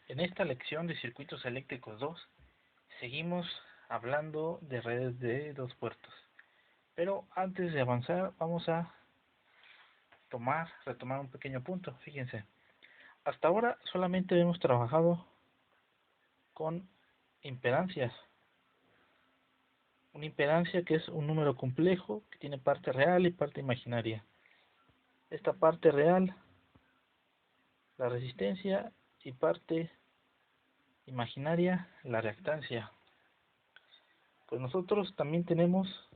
En esta lección de circuitos eléctricos 2 seguimos hablando de redes de dos puertos. Pero antes de avanzar vamos a retomar un pequeño punto. Fíjense, hasta ahora solamente hemos trabajado con impedancias. Una impedancia que es un número complejo que tiene parte real y parte imaginaria. Esta parte real, la resistencia, y parte imaginaria, la reactancia. Pues nosotros también tenemos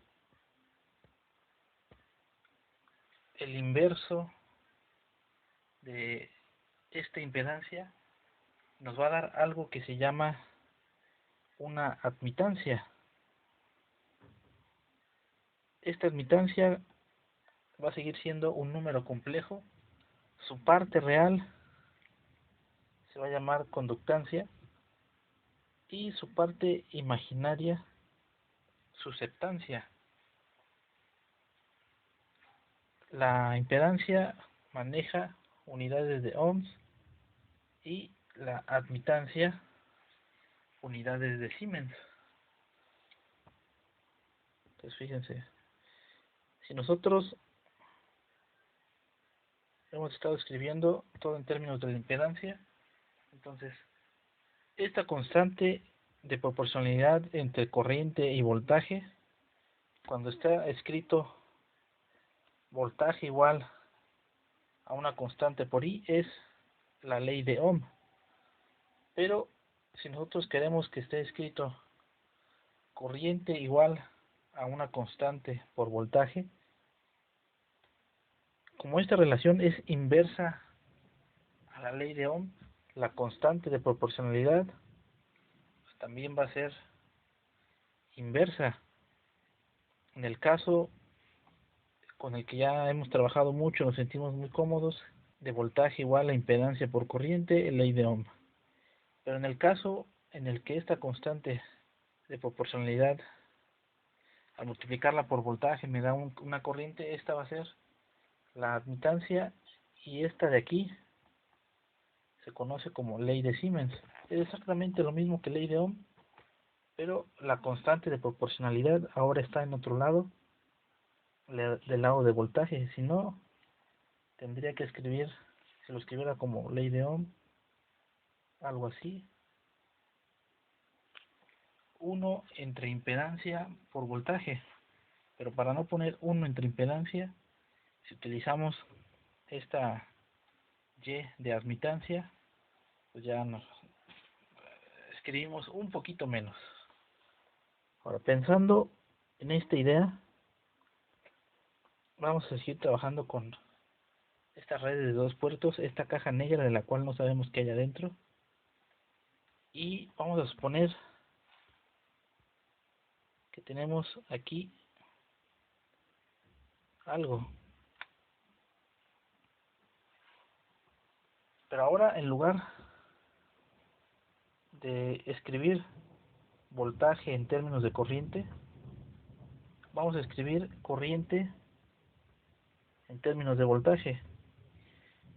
el inverso de esta impedancia. Nos va a dar algo que se llama una admitancia. Esta admitancia va a seguir siendo un número complejo. Su parte real se va a llamar conductancia y su parte imaginaria susceptancia. La impedancia maneja unidades de ohms y la admitancia unidades de Siemens. Entonces fíjense, si nosotros hemos estado escribiendo todo en términos de la impedancia, entonces esta constante de proporcionalidad entre corriente y voltaje, cuando está escrito voltaje igual a una constante por I, es la ley de Ohm. Pero si nosotros queremos que esté escrito corriente igual a una constante por voltaje, como esta relación es inversa a la ley de Ohm, la constante de proporcionalidad pues también va a ser inversa. En el caso con el que ya hemos trabajado mucho, nos sentimos muy cómodos, de voltaje igual a impedancia por corriente, ley de Ohm. Pero en el caso en el que esta constante de proporcionalidad, al multiplicarla por voltaje, me da una corriente, esta va a ser la admitancia, y esta de aquí se conoce como ley de Siemens. Es exactamente lo mismo que ley de Ohm, pero la constante de proporcionalidad ahora está en otro lado, del lado de voltaje. Si no, tendría que escribir, si lo escribiera como ley de Ohm, algo así: 1 entre impedancia por voltaje. Pero para no poner 1 entre impedancia, si utilizamos esta Y de admitancia, pues ya nos escribimos un poquito menos. Ahora, pensando en esta idea, vamos a seguir trabajando con esta red de dos puertos, esta caja negra de la cual no sabemos qué hay adentro, y vamos a suponer que tenemos aquí algo. Pero ahora, en lugar de escribir voltaje en términos de corriente, vamos a escribir corriente en términos de voltaje.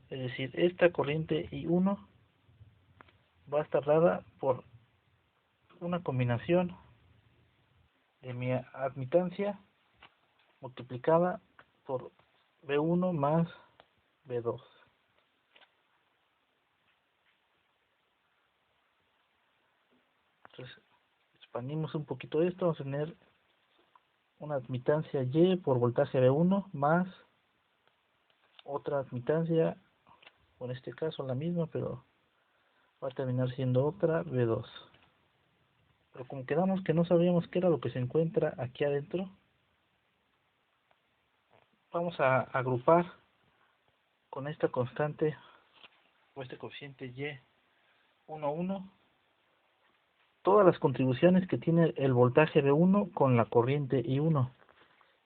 Es decir, esta corriente I1 va a estar dada por una combinación de mi admitancia multiplicada por V1 más V2. Entonces, expandimos un poquito esto, vamos a tener una admitancia Y por voltaje V1 más otra admitancia, o en este caso la misma, pero va a terminar siendo otra V2. Pero como quedamos que no sabíamos qué era lo que se encuentra aquí adentro, vamos a agrupar con esta constante o este coeficiente Y11 todas las contribuciones que tiene el voltaje V1 con la corriente I1.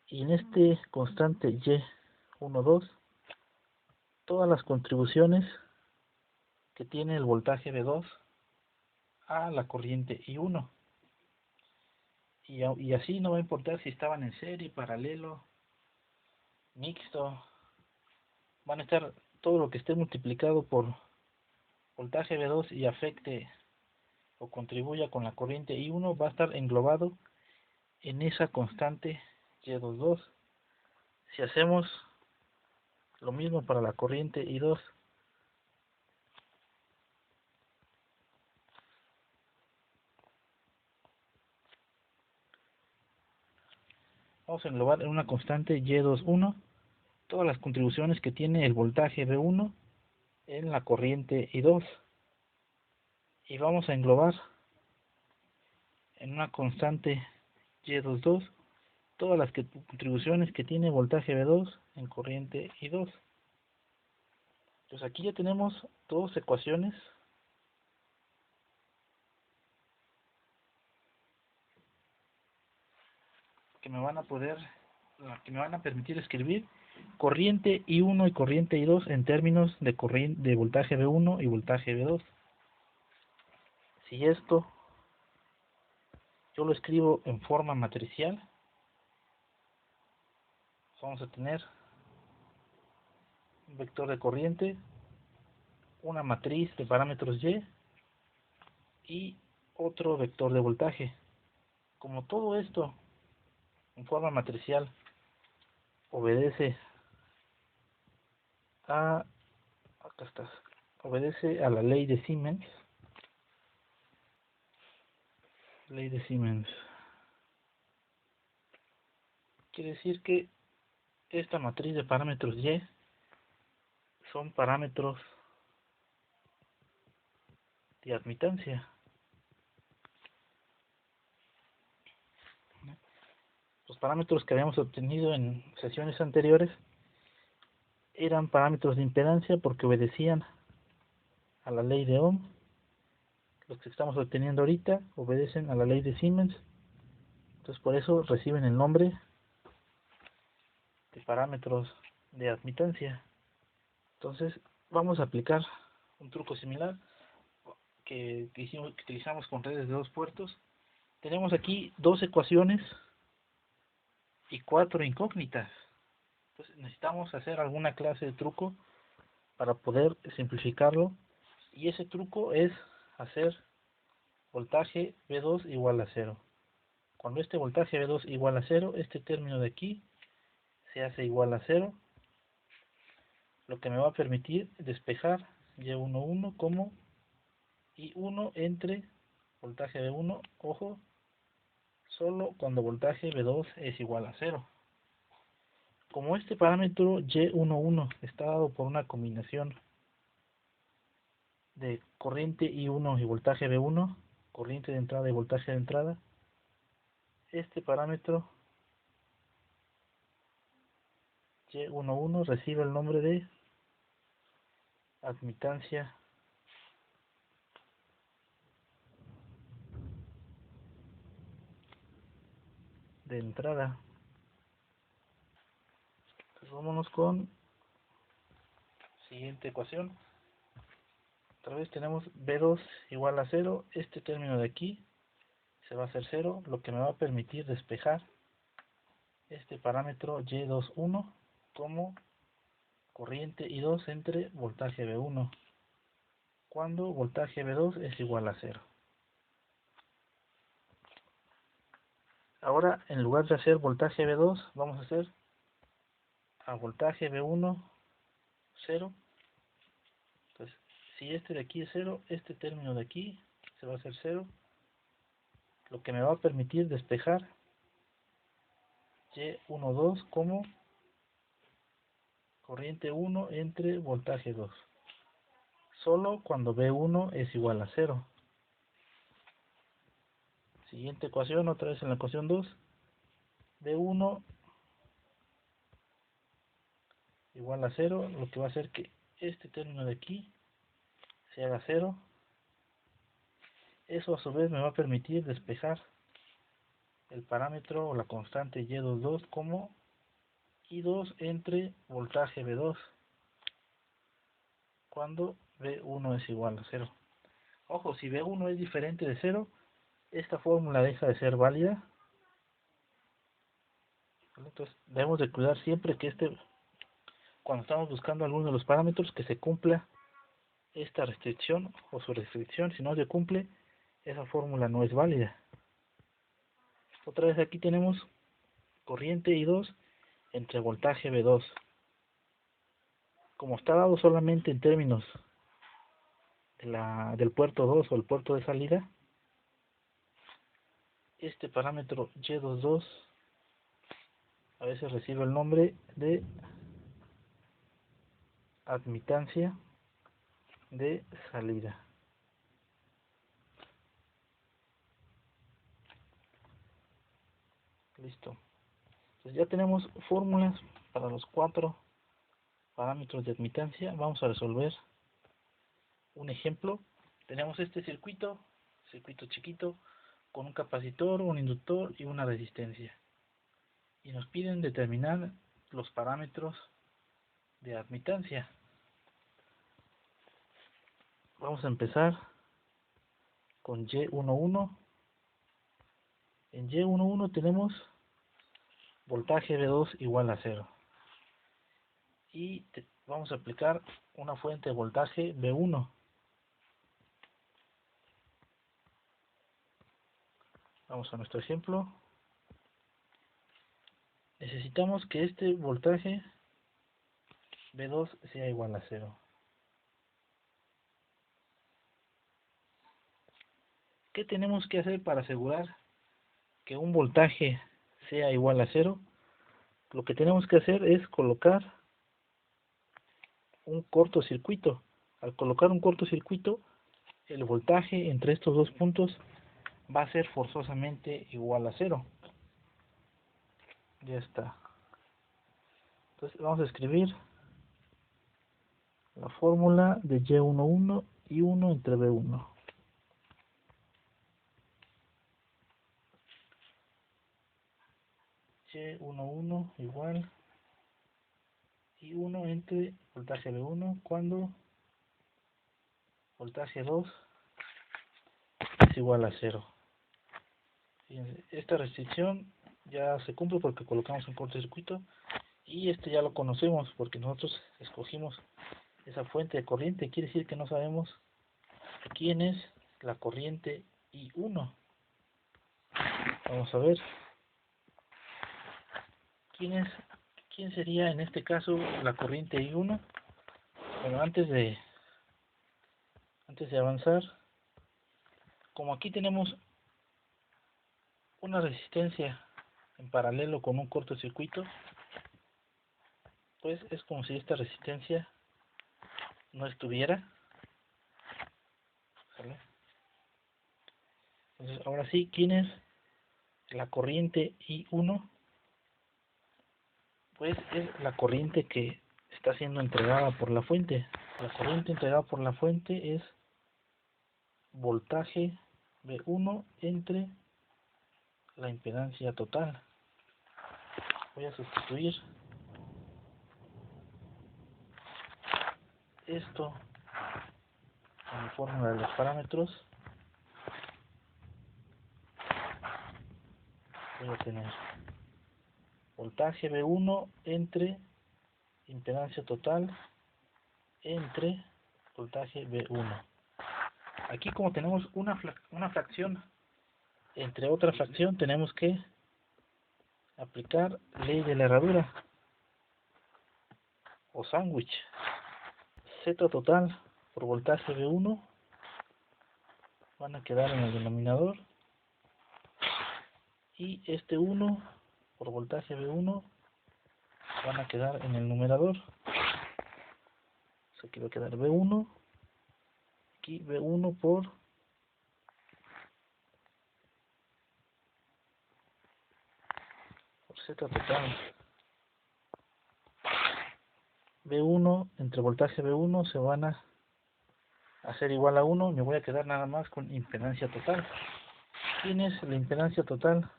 Y en este constante Y12, todas las contribuciones que tiene el voltaje V2 a la corriente I1. Y así no va a importar si estaban en serie, paralelo, mixto, van a estar todo lo que esté multiplicado por voltaje V2 y afecte o contribuya con la corriente I1, va a estar englobado en esa constante Y22. Si hacemos lo mismo para la corriente I2, vamos a englobar en una constante Y21 todas las contribuciones que tiene el voltaje V1 en la corriente I2. Y vamos a englobar en una constante Y22 todas las contribuciones que tiene voltaje V2 en corriente I2. Pues aquí ya tenemos dos ecuaciones que me van a permitir escribir corriente I1 y corriente I2 en términos de voltaje V1 y voltaje V2. Si esto yo lo escribo en forma matricial, vamos a tener un vector de corriente, una matriz de parámetros y otro vector de voltaje. Como todo esto en forma matricial obedece a obedece a la ley de Siemens. Ley de Siemens quiere decir que esta matriz de parámetros Y son parámetros de admitancia. Los parámetros que habíamos obtenido en sesiones anteriores eran parámetros de impedancia porque obedecían a la ley de Ohm. Los que estamos obteniendo ahorita obedecen a la ley de Siemens. Entonces por eso reciben el nombre de parámetros de admitancia. Entonces vamos a aplicar un truco similar que utilizamos con redes de dos puertos. Tenemos aquí dos ecuaciones y cuatro incógnitas. Entonces necesitamos hacer alguna clase de truco para poder simplificarlo, y ese truco es hacer voltaje V2 igual a 0. Cuando este voltaje V2 igual a 0, este término de aquí se hace igual a 0, lo que me va a permitir despejar Y11 como I1 entre voltaje V1, ojo, solo cuando voltaje V2 es igual a 0. Como este parámetro Y11 está dado por una combinación de corriente I1 y voltaje V1, corriente de entrada y voltaje de entrada, este parámetro Y11 recibe el nombre de admitancia de entrada. Entonces vámonos con la siguiente ecuación. Otra vez tenemos V2 igual a 0, este término de aquí se va a hacer 0, lo que me va a permitir despejar este parámetro Y21 como corriente I2 entre voltaje V1, cuando voltaje V2 es igual a 0. Ahora, en lugar de hacer voltaje V2, vamos a hacer a voltaje V1 0. Entonces, si este de aquí es 0, este término de aquí se va a hacer 0, lo que me va a permitir despejar Y12 como corriente 1 entre voltaje 2, solo cuando V1 es igual a 0. Siguiente ecuación, otra vez en la ecuación 2, V1 igual a 0, lo que va a hacer que este término de aquí se haga 0. Eso a su vez me va a permitir despejar el parámetro o la constante Y22 como I2 entre voltaje V2 cuando V1 es igual a 0. Ojo, si V1 es diferente de 0, esta fórmula deja de ser válida. Entonces debemos de cuidar siempre que cuando estamos buscando alguno de los parámetros, que se cumpla esta restricción o su restricción, si no se cumple, esa fórmula no es válida. Otra vez aquí tenemos corriente I2 entre voltaje V2. Como está dado solamente en términos del puerto 2 o el puerto de salida, este parámetro Y22 a veces recibe el nombre de admitancia de salida. Listo. Entonces ya tenemos fórmulas para los 4 parámetros de admitancia. Vamos a resolver un ejemplo. Tenemos este circuito chiquito, con un capacitor, un inductor y una resistencia. Y nos piden determinar los parámetros de admitancia. Vamos a empezar con Y11. En Y11 tenemos voltaje V2 igual a 0. Y vamos a aplicar una fuente de voltaje V1. Vamos a nuestro ejemplo. Necesitamos que este voltaje V2 sea igual a 0. ¿Qué tenemos que hacer para asegurar que un voltaje sea igual a 0? Lo que tenemos que hacer es colocar un cortocircuito. Al colocar un cortocircuito, el voltaje entre estos dos puntos va a ser forzosamente igual a 0. Ya está. Entonces vamos a escribir la fórmula de Y11 y 1 entre V1. Y11 igual I1 entre voltaje V1 cuando voltaje 2 es igual a 0. Fíjense, esta restricción ya se cumple porque colocamos un cortocircuito, y este ya lo conocemos porque nosotros escogimos esa fuente de corriente. Quiere decir que no sabemos quién es la corriente I1. Vamos a ver quién sería en este caso la corriente I1. Bueno, antes de avanzar, como aquí tenemos una resistencia en paralelo con un cortocircuito, pues es como si esta resistencia no estuviera. ¿Sale? Entonces ahora sí, ¿quién es la corriente I1? Pues es la corriente que está siendo entregada por la fuente. La corriente entregada por la fuente es voltaje V1 entre la impedancia total. Voy a sustituir esto en la fórmula de los parámetros. Voy a tener voltaje V1 entre impedancia total entre voltaje V1. Aquí, como tenemos una fracción entre otra fracción, tenemos que aplicar ley de la herradura o sándwich. Z total por voltaje V1 van a quedar en el denominador, y este 1 por voltaje V1 van a quedar en el numerador. Aquí va a quedar V1, aquí V1 por Z total. V1 entre voltaje V1 se van a hacer igual a 1. Me voy a quedar nada más con impedancia total. ¿Quién es la impedancia total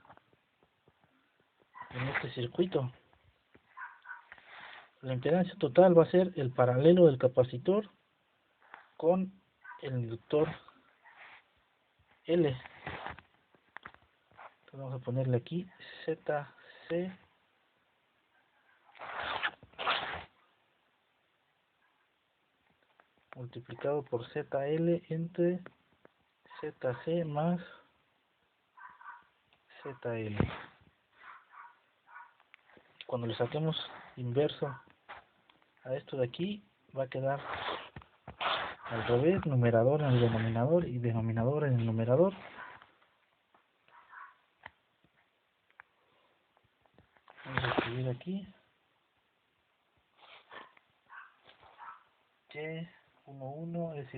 en este circuito? La impedancia total va a ser el paralelo del capacitor con el inductor L. Entonces vamos a ponerle aquí ZC multiplicado por ZL entre ZC más ZL. Cuando le saquemos inverso a esto de aquí, va a quedar al revés, numerador en el denominador y denominador en el numerador. Vamos a escribir aquí y11 es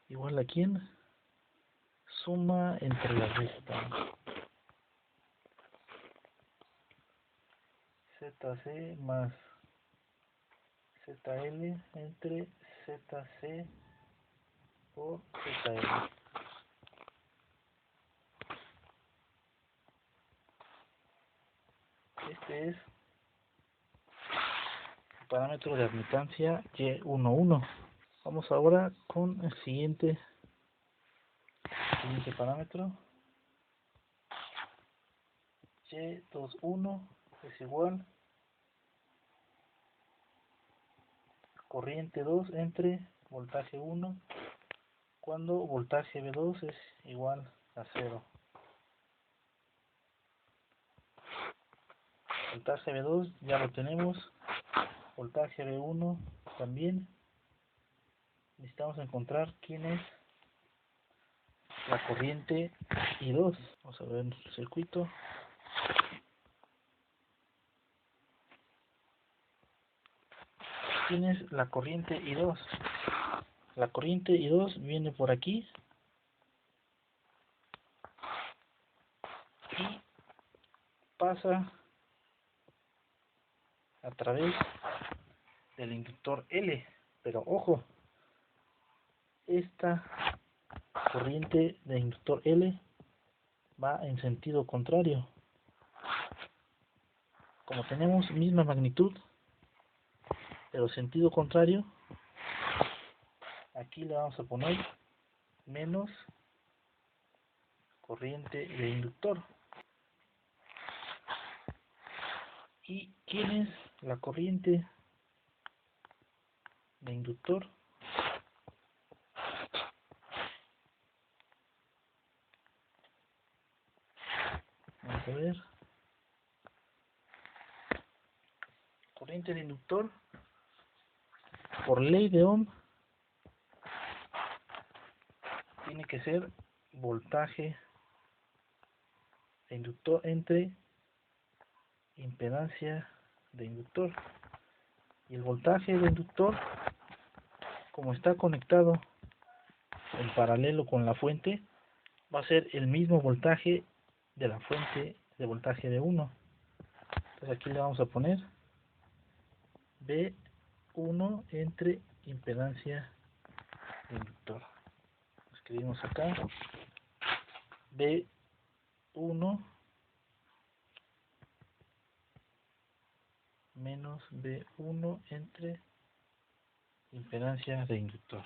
igual a ¿quién? Suma entre la resta ZC más ZL entre ZC por ZL. Este es el parámetro de admitancia Y11. Vamos ahora con el siguiente parámetro. Y21 es igual corriente 2 entre voltaje 1 cuando voltaje V2 es igual a 0. Voltaje V2 ya lo tenemos, voltaje V1 también. Necesitamos encontrar quién es la corriente I2. Vamos a ver nuestro circuito. ¿Quién es la corriente I2? La corriente I2 viene por aquí y pasa a través del inductor L, pero ojo, esta corriente de inductor L va en sentido contrario. Como tenemos misma magnitud pero sentido contrario, aquí le vamos a poner menos corriente de inductor. ¿Y quién es la corriente de inductor? Vamos a ver. Corriente de inductor, por ley de Ohm, tiene que ser voltaje de inductor entre impedancia de inductor. Y el voltaje de inductor, como está conectado en paralelo con la fuente, va a ser el mismo voltaje de la fuente de voltaje de 1. Entonces aquí le vamos a poner B1 entre impedancia de inductor. Escribimos acá B1 menos B1 entre impedancia de inductor.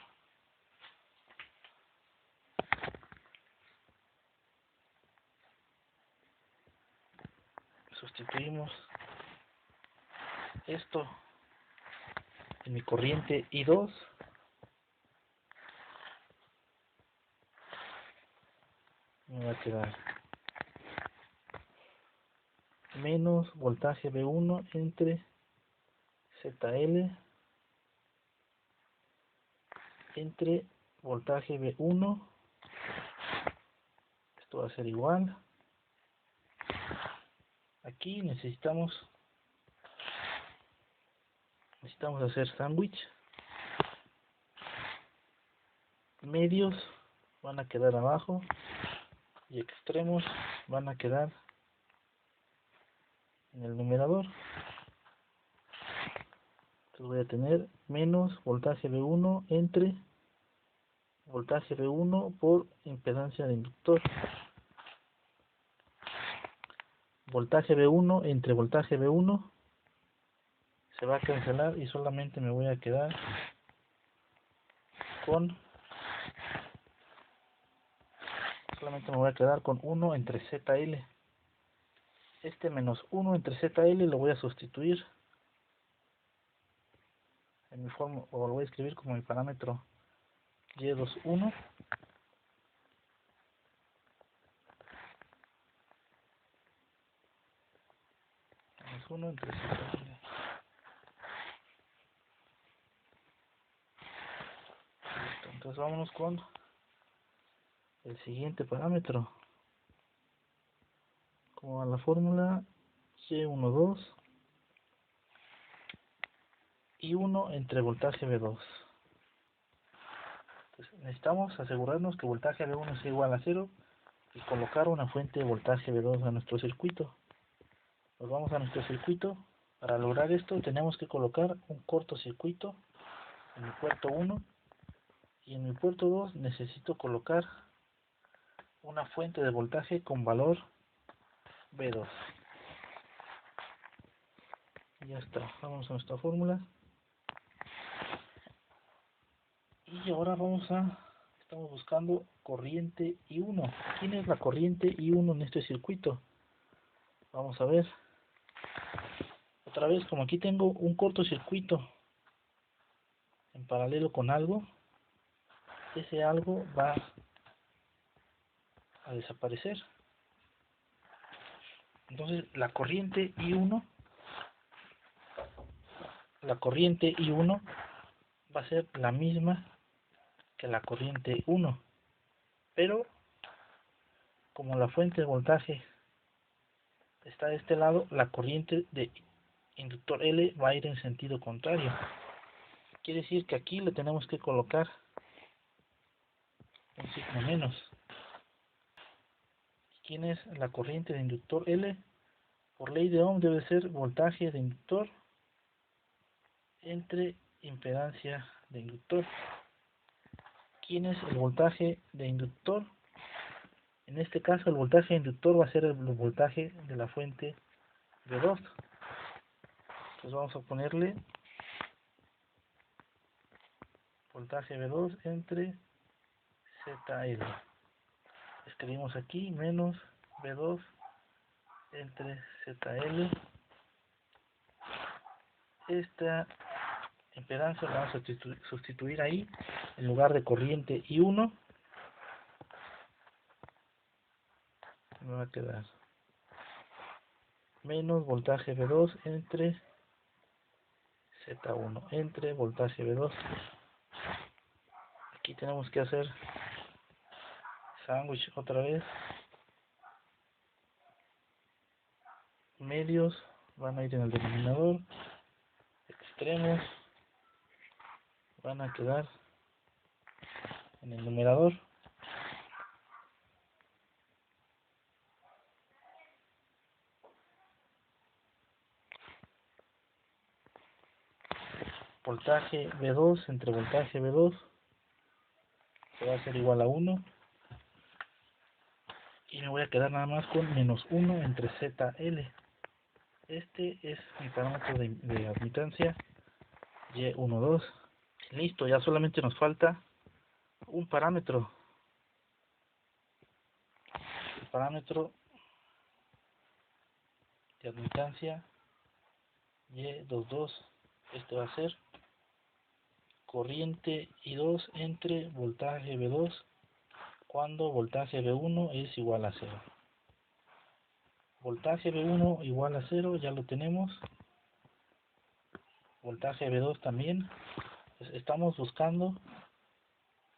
Sustituimos esto en mi corriente I2 me va a quedar menos voltaje V1 entre ZL entre voltaje V1. Esto va a ser igual. Aquí necesitamos hacer sándwich. Medios van a quedar abajo y extremos van a quedar en el numerador. Entonces voy a tener menos voltaje V1 entre voltaje V1 por impedancia de inductor. Voltaje V1 entre voltaje V1 se va a cancelar y solamente me voy a quedar con 1 entre ZL. Este menos 1 entre ZL lo voy a sustituir en mi forma, o lo voy a escribir como mi parámetro Y21 menos 1 entre ZL. Listo, entonces vámonos con el siguiente parámetro. Como va la fórmula, Y12 y 1 entre voltaje V2. Entonces, necesitamos asegurarnos que voltaje V1 es igual a 0 y colocar una fuente de voltaje V2 a nuestro circuito. Nos vamos a nuestro circuito. Para lograr esto tenemos que colocar un cortocircuito en mi puerto 1 y en mi puerto 2 necesito colocar una fuente de voltaje con valor V2. Ya está, vamos a nuestra fórmula. Y ahora estamos buscando corriente I1. ¿Quién es la corriente I1 en este circuito? Vamos a ver. Otra vez, como aquí tengo un cortocircuito en paralelo con algo, ese algo va a desaparecer. Entonces la corriente I1 va a ser la misma que la corriente 1, pero como la fuente de voltaje está de este lado, la corriente de inductor L va a ir en sentido contrario. Quiere decir que aquí le tenemos que colocar un signo menos. ¿Quién es la corriente de inductor L? Por ley de Ohm debe ser voltaje de inductor entre impedancia de inductor. ¿Quién es el voltaje de inductor? En este caso el voltaje de inductor va a ser el voltaje de la fuente V2. Entonces vamos a ponerle voltaje V2 entre ZL. Escribimos aquí menos V2 entre ZL. Esta impedancia la vamos a sustituir ahí en lugar de corriente I1. Me va a quedar menos voltaje V2 entre Z1 entre voltaje V2. Aquí tenemos que hacer sándwich otra vez. Medios van a ir en el denominador, extremos van a quedar en el numerador. Voltaje V2 entre voltaje V2 se va a hacer igual a 1 y me voy a quedar nada más con menos 1 entre ZL. Este es mi parámetro de admitancia Y12. Listo, ya solamente nos falta un parámetro. El parámetro de admitancia Y22. Este va a ser corriente I2 entre voltaje V2 cuando voltaje V1 es igual a 0. Voltaje V1 igual a 0, ya lo tenemos. Voltaje V2 también. Pues estamos buscando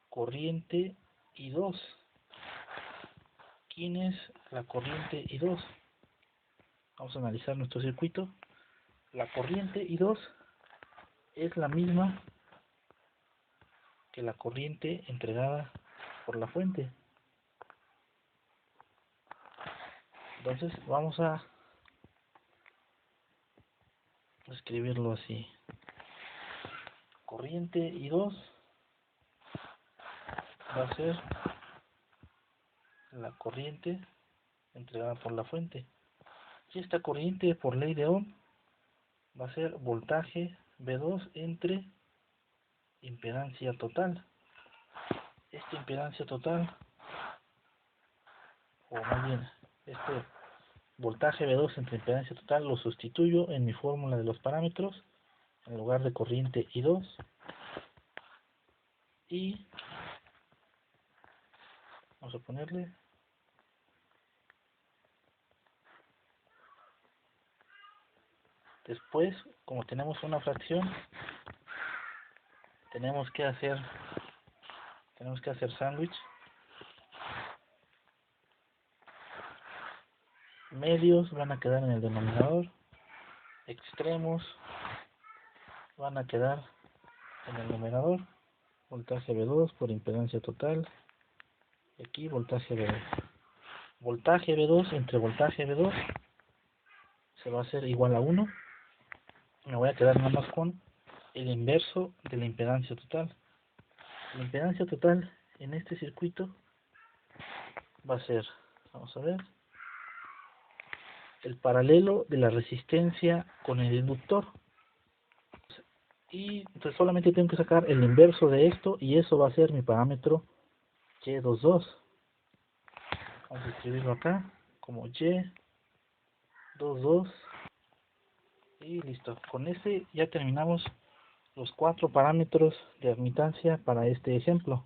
corriente I2. ¿Quién es la corriente I2? Vamos a analizar nuestro circuito. La corriente I2 es la misma que la corriente entregada por la fuente. Entonces vamos a escribirlo así. Corriente I2 va a ser la corriente entregada por la fuente. Y esta corriente por ley de Ohm va a ser voltaje V2 entre impedancia total. Esta impedancia total, o más bien este voltaje V2 entre impedancia total, lo sustituyo en mi fórmula de los parámetros en lugar de corriente I2, y vamos a ponerle después, como tenemos una fracción, tenemos que hacer sándwich. Medios van a quedar en el denominador, extremos van a quedar en el numerador. Voltaje V2 por impedancia total, y aquí voltaje V2. Voltaje V2 entre voltaje V2 se va a hacer igual a 1. Me voy a quedar nada más con el inverso de la impedancia total. La impedancia total en este circuito va a ser, vamos a ver, el paralelo de la resistencia con el inductor. Y entonces solamente tengo que sacar el inverso de esto, y eso va a ser mi parámetro Y22. Vamos a escribirlo acá como Y22. Y listo. Con este ya terminamos los 4 parámetros de admitancia para este ejemplo.